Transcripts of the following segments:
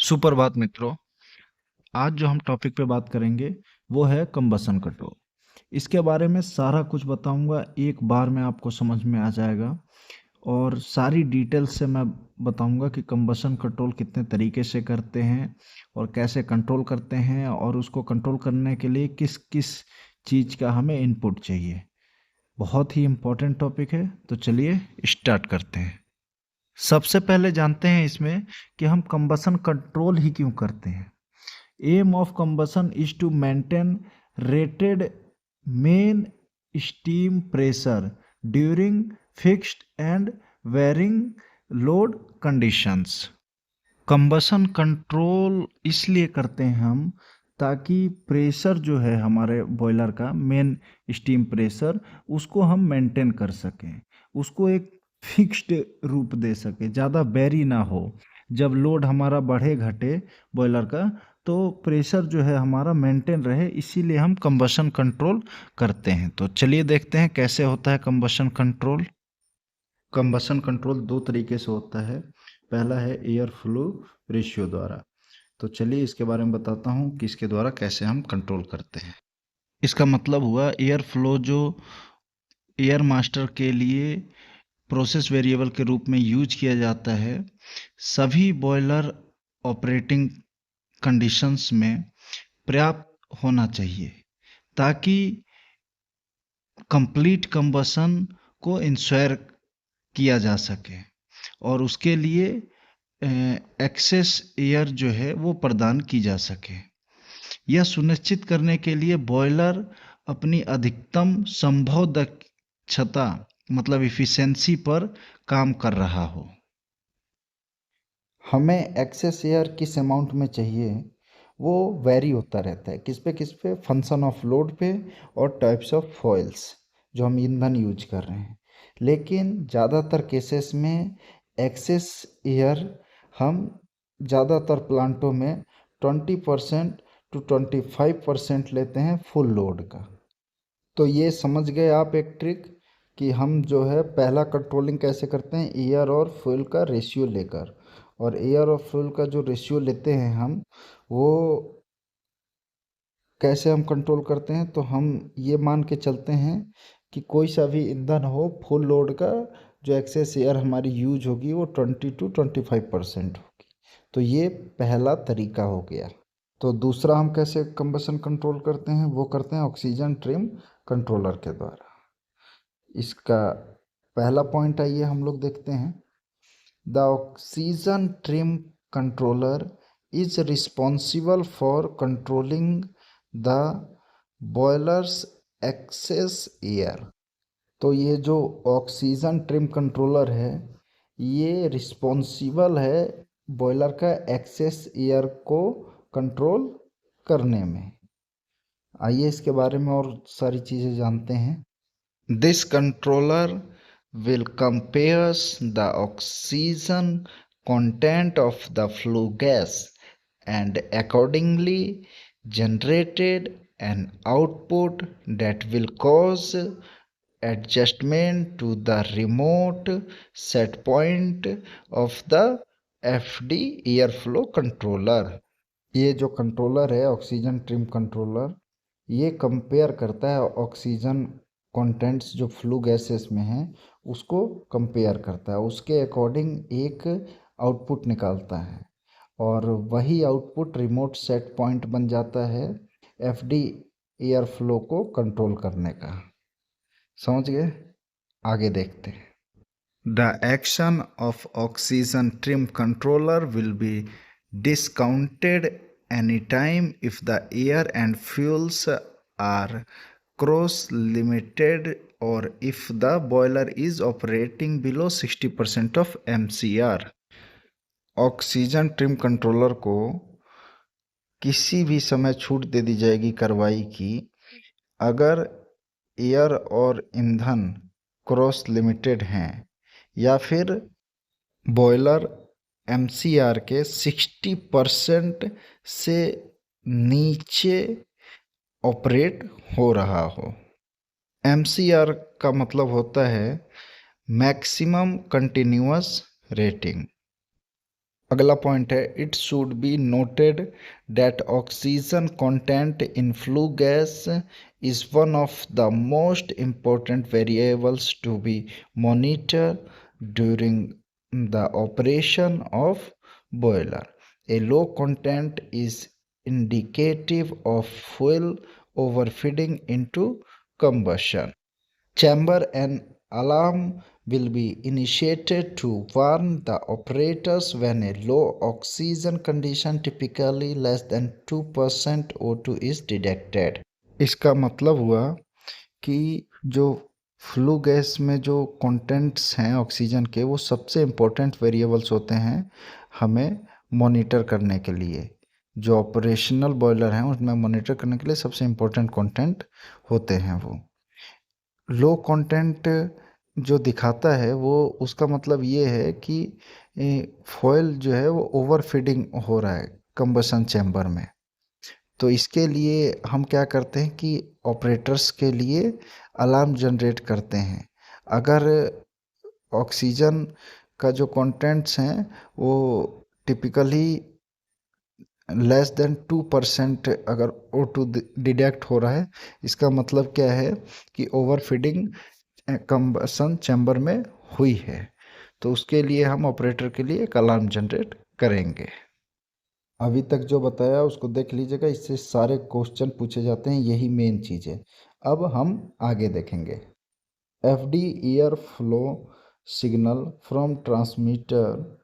सुप्रभात मित्रों। आज जो हम टॉपिक पे बात करेंगे वो है कंबसन कंट्रोल। इसके बारे में सारा कुछ बताऊंगा, एक बार में आपको समझ में आ जाएगा और सारी डिटेल से मैं बताऊंगा कि कंबसन कंट्रोल कितने तरीके से करते हैं और कैसे कंट्रोल करते हैं और उसको कंट्रोल करने के लिए किस किस चीज़ का हमें इनपुट चाहिए। बहुत ही इम्पोर्टेंट टॉपिक है, तो चलिए स्टार्ट करते हैं। सबसे पहले जानते हैं इसमें कि हम कंबसन कंट्रोल ही क्यों करते हैं। Aim of combustion is to maintain rated main steam pressure during fixed and varying load conditions. Combustion control इसलिए करते हैं हम ताकि प्रेशर जो है हमारे बॉयलर का मेन स्टीम प्रेशर उसको हम मेंटेन कर सकें, उसको एक फिक्स्ड रूप दे सकें, ज़्यादा वेरी ना हो। जब लोड हमारा बढ़े घटे बॉयलर का तो प्रेशर जो है हमारा मेंटेन रहे, इसीलिए हम कंबसन कंट्रोल करते हैं। तो चलिए देखते हैं कैसे होता है कंबसन कंट्रोल। कंबसन कंट्रोल दो तरीके से होता है। पहला है एयर फ्लो रेशियो द्वारा। तो चलिए इसके बारे में बताता हूँ कि इसके द्वारा कैसे हम कंट्रोल करते हैं। इसका मतलब हुआ एयर फ्लो जो एयर मास्टर के लिए प्रोसेस वेरिएबल के रूप में यूज किया जाता है, सभी बॉयलर ऑपरेटिंग कंडीशंस में पर्याप्त होना चाहिए ताकि कंप्लीट कंबसन को इंश्योर किया जा सके और उसके लिए एक्सेस एयर जो है वो प्रदान की जा सके। यह सुनिश्चित करने के लिए बॉयलर अपनी अधिकतम संभव दक्षता मतलब इफिशिएंसी पर काम कर रहा हो। हमें एक्सेस एयर किस अमाउंट में चाहिए वो वेरी होता रहता है, किस पे फंक्शन ऑफ लोड पे और टाइप्स ऑफ फॉइल्स जो हम ईंधन यूज कर रहे हैं। लेकिन ज़्यादातर केसेस में एक्सेस एयर हम ज़्यादातर प्लांटों में 20% टू 25% लेते हैं फुल लोड का। तो ये समझ गए आप एक ट्रिक कि हम जो है पहला कंट्रोलिंग कैसे करते हैं, एयर और फ्यूल का रेशियो लेकर। और एयर और फ्यूल का जो रेशियो लेते हैं हम, वो कैसे हम कंट्रोल करते हैं, तो हम ये मान के चलते हैं कि कोई सा भी ईंधन हो फुल लोड का, जो एक्सेस एयर हमारी यूज होगी वो 20 to 25% होगी। तो ये पहला तरीका हो गया। तो दूसरा हम कैसे कंबसन कंट्रोल करते हैं, वो करते हैं ऑक्सीजन ट्रिम कंट्रोलर के द्वारा। इसका पहला पॉइंट आइए हम लोग देखते हैं। The oxygen trim controller is responsible for controlling the boilers excess air. तो ये जो ऑक्सीजन ट्रिम कंट्रोलर है, ये रिस्पॉन्सिबल है बॉयलर का एक्सेस एयर को कंट्रोल करने में। आइए इसके बारे में और सारी चीज़ें जानते हैं। This controller will compares the oxygen content of the flue gas and accordingly generated an output that will cause adjustment to the remote set point of the FD airflow controller। ये जो कंट्रोलर है oxygen trim controller, ये compare करता है oxygen contents जो flue gases में हैं उसको कंपेयर करता है, उसके अकॉर्डिंग एक आउटपुट निकालता है और वही आउटपुट रिमोट सेट पॉइंट बन जाता है एफडी एयर फ्लो को कंट्रोल करने का। समझ गए? आगे देखते हैं। The action of oxygen trim controller will be discounted anytime if the air and fuels are cross limited or if the boiler is operating below 60% of MCR। Oxygen trim controller को किसी भी समय छूट दे दी जाएगी कार्रवाई की अगर एयर और ईंधन क्रॉस लिमिटेड हैं या फिर बॉयलर एमसीआर के 60% से नीचे ऑपरेट हो रहा हो। एमसीआर का मतलब होता है मैक्सिमम कंटिन्यूअस रेटिंग। अगला पॉइंट है, it should be noted that oxygen content in flue gas is one of the most important variables to be monitored during the operation of boiler. A low content is indicative of fuel overfeeding into combustion chamber. An alarm will be initiated to warn the operators when a low oxygen condition, typically less than 2% O2, is detected. इसका मतलब हुआ कि जो flue gas में जो contents हैं oxygen के, वो सबसे इम्पोर्टेंट वेरिएबल्स होते हैं हमें मॉनिटर करने के लिए। जो ऑपरेशनल बॉयलर हैं उसमें मॉनिटर करने के लिए सबसे इम्पोर्टेंट कंटेंट होते हैं वो। लो कंटेंट जो दिखाता है वो, उसका मतलब ये है कि फॉयल जो है वो ओवर फीडिंग हो रहा है कंबशन चैम्बर में। तो इसके लिए हम क्या करते हैं कि ऑपरेटर्स के लिए अलार्म जनरेट करते हैं। अगर ऑक्सीजन का जो कंटेंट्स हैं वो टिपिकली लेस देन 2% अगर O2 डिटेक्ट हो रहा है, इसका मतलब क्या है कि ओवर फीडिंग कंबसन चैम्बर में हुई है। तो उसके लिए हम ऑपरेटर के लिए एक अलार्म जनरेट करेंगे। अभी तक जो बताया उसको देख लीजिएगा, इससे सारे क्वेश्चन पूछे जाते हैं, यही मेन चीज़ है। अब हम आगे देखेंगे। FD air flow signal from transmitter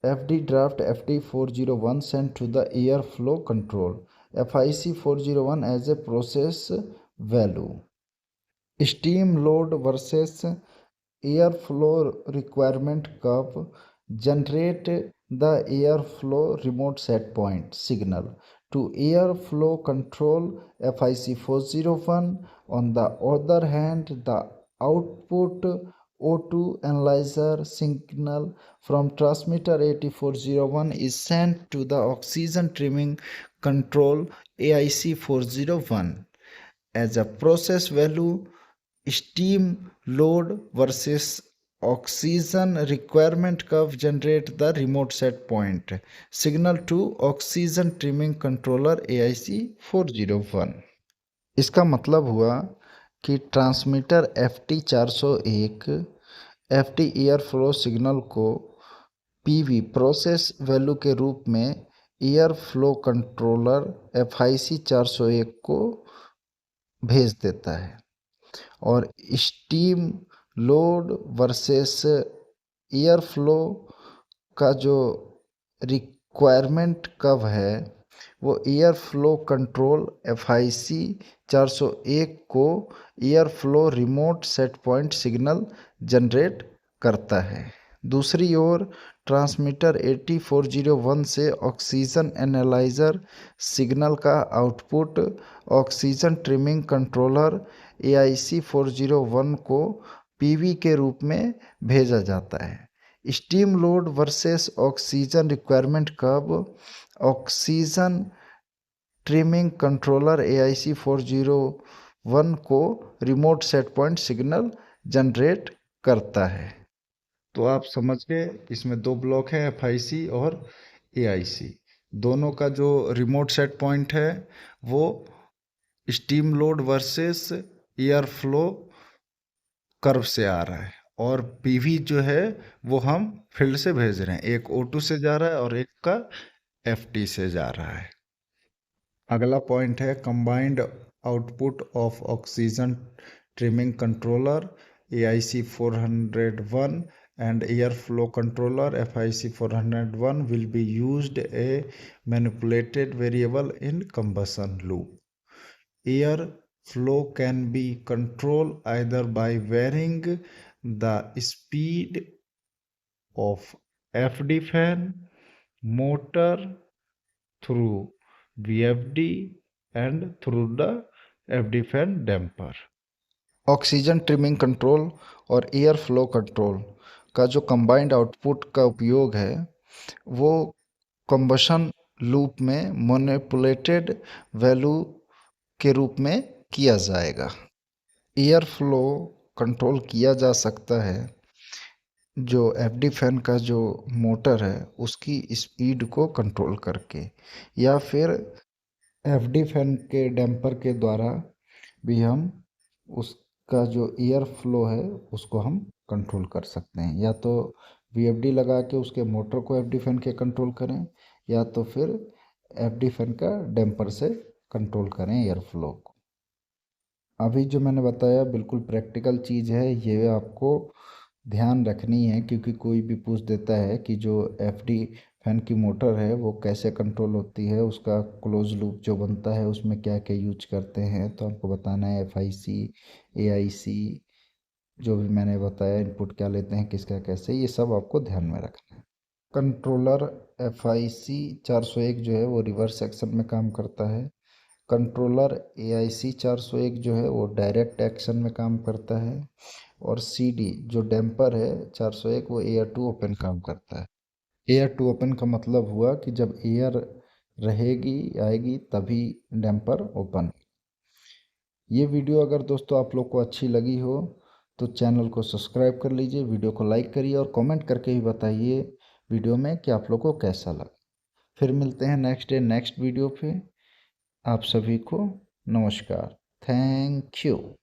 FD draft FD 401 sent to the airflow control FIC 401 as a process value. Steam load versus airflow requirement curve generate the airflow remote set point signal to airflow control FIC 401. On the other hand, the output O2 analyzer signal from transmitter 8401 is sent to the oxygen trimming control AIC 401 as a process value. Steam load versus oxygen requirement curve generate the remote set point signal to oxygen trimming controller AIC 401. इसका मतलब हुआ कि transmitter FT 401 FT air flow signal को PV process value के रूप में air flow controller FIC 401 को भेज देता है। और steam load versus air flow का जो रिक्वायरमेंट कर्व है वो एयर फ्लो कंट्रोल FIC 401 को air flow remote set point signal generate करता है। दूसरी ओर ट्रांसमीटर 8401 से ऑक्सीजन एनालाइजर सिग्नल का output oxygen trimming controller AIC 401 को PV के रूप में भेजा जाता है। Steam load versus oxygen requirement curve oxygen trimming controller AIC 401 को remote set point signal generate करता है। तो आप समझ गए, इसमें दो ब्लॉक है FIC और AIC। दोनों का जो रिमोट सेट पॉइंट है वो steam load versus air flow curve से आ रहा है, और PV जो है वो हम फील्ड से भेज रहे हैं। एक O2 से जा रहा है और एक का FT से जा रहा है। अगला पॉइंट है combined output of oxygen trimming controller AIC 401 and air flow controller FIC 401 will be used a manipulated variable in combustion loop. Air flow can be controlled either by varying the speed of FD fan motor through VFD and through the FD fan damper. Oxygen trimming control और air flow control का जो combined output का उपयोग है वो combustion loop में manipulated value के रूप में किया जाएगा। एयर फ्लो कंट्रोल किया जा सकता है जो एफडी फैन का जो मोटर है उसकी स्पीड को कंट्रोल करके, या फिर एफडी फैन के डैम्पर के द्वारा भी हम उसका जो एयर फ्लो है उसको हम कंट्रोल कर सकते हैं। या तो वीएफडी लगा के उसके मोटर को एफडी फैन के कंट्रोल करें, या तो फिर एफडी फैन का डैम्पर से कंट्रोल करें एयर फ्लो को। अभी जो मैंने बताया बिल्कुल प्रैक्टिकल चीज़ है, ये आपको ध्यान रखनी है, क्योंकि कोई भी पूछ देता है कि जो एफडी फैन की मोटर है वो कैसे कंट्रोल होती है, उसका क्लोज लूप जो बनता है उसमें क्या क्या यूज करते हैं, तो आपको बताना है एफआईसी, एआईसी, जो भी मैंने बताया इनपुट क्या लेते हैं किसका कैसे, ये सब आपको ध्यान में रखना है। कंट्रोलर एफआईसी 401 जो है वो रिवर्स एक्शन में काम करता है। कंट्रोलर एआईसी 401 जो है वो डायरेक्ट एक्शन में काम करता है। और सीडी जो डैम्पर है 401 वो एयर टू ओपन काम करता है। एयर टू ओपन का मतलब हुआ कि जब एयर रहेगी आएगी तभी डैम्पर ओपन। ये वीडियो अगर दोस्तों आप लोग को अच्छी लगी हो तो चैनल को सब्सक्राइब कर लीजिए, वीडियो को लाइक करिए और कमेंट करके भी बताइए वीडियो में कि आप लोग को कैसा लगा। फिर मिलते हैं नेक्स्ट डे नेक्स्ट वीडियो पे। आप सभी को नमस्कार। Thank you.